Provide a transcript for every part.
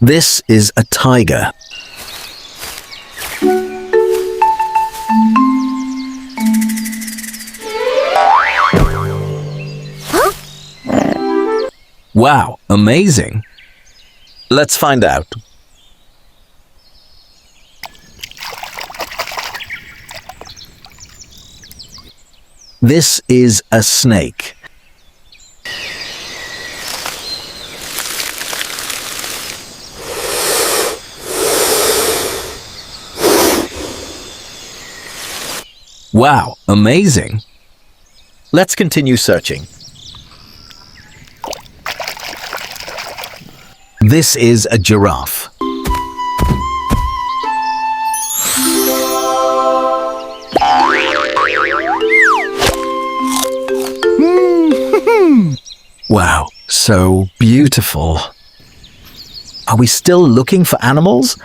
This is a tiger. Wow, amazing. Let's find out. This is a snake. Wow, amazing. Let's continue searching. This is a giraffe. Wow, so beautiful. Are we still looking for animals?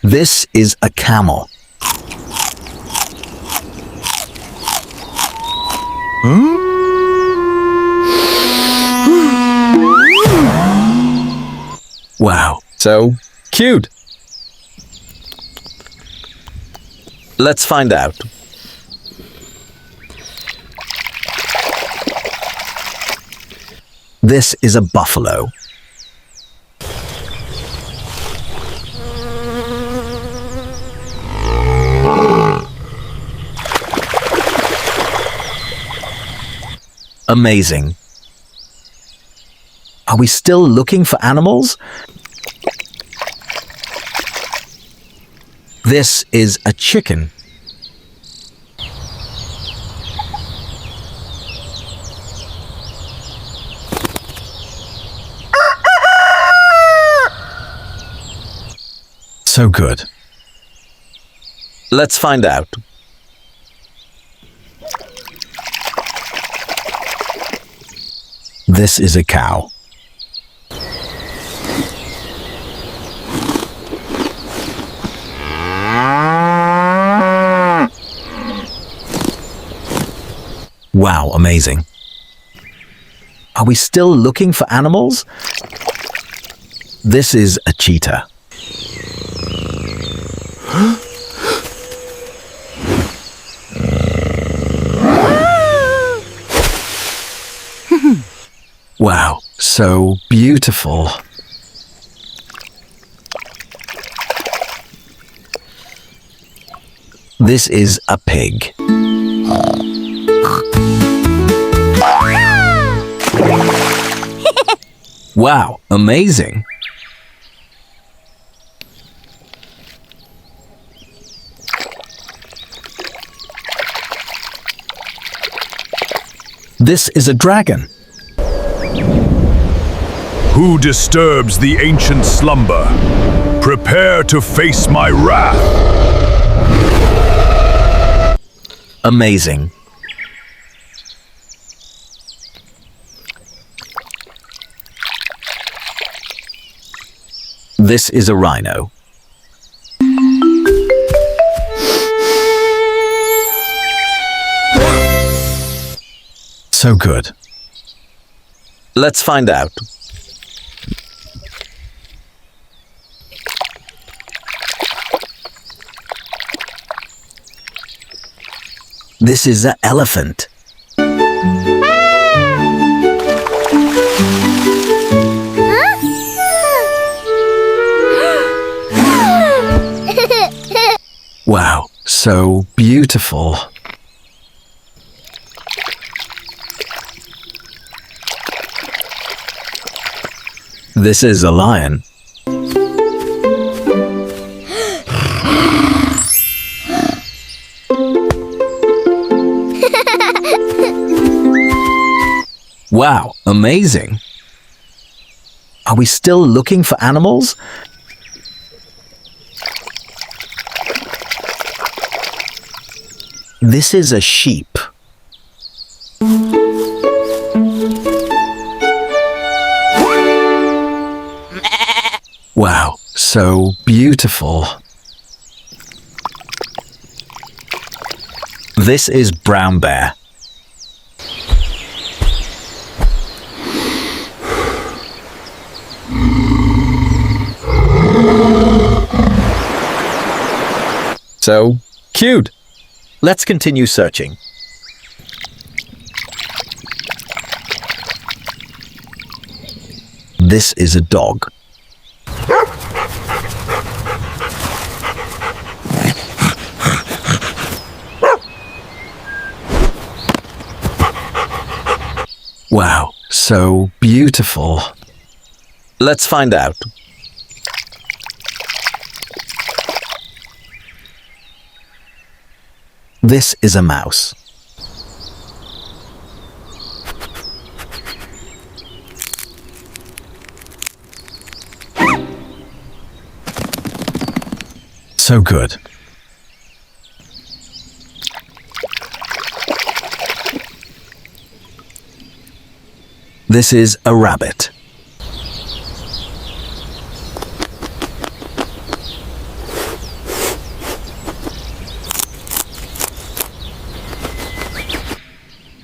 This is a camel. Wow, so cute. Let's find out. This is a buffalo. Amazing. Are we still looking for animals? This is a chicken. So good. Let's find out. This is a cow. Wow, amazing. Are we still looking for animals? This is a cheetah. Wow, so beautiful. This is a pig. Wow, amazing. This is a dragon. Who disturbs the ancient slumber? Prepare to face my wrath. Amazing. This is a rhino. So good. Let's find out. This is an elephant. Wow, so beautiful. This is a lion. Wow, amazing. Are we still looking for animals? This is a sheep. Wow, so beautiful. This is brown bear. So cute. Let's continue searching. This is a dog. Wow, so beautiful. Let's find out. This is a mouse. So good. This is a rabbit.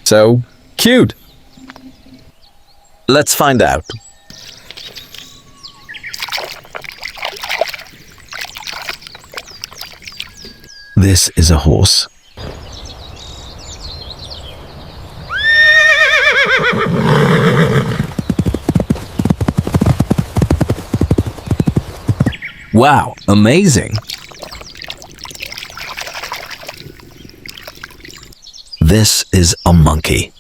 So cute. Let's find out. This is a horse. Wow, amazing. This is a monkey.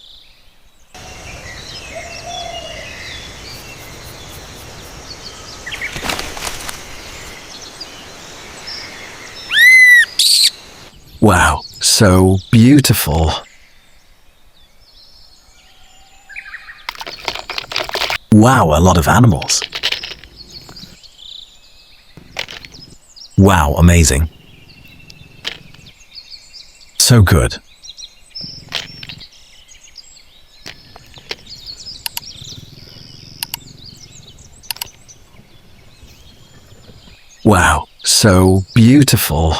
Wow, so beautiful. Wow, a lot of animals. Wow, amazing. So good. Wow, so beautiful.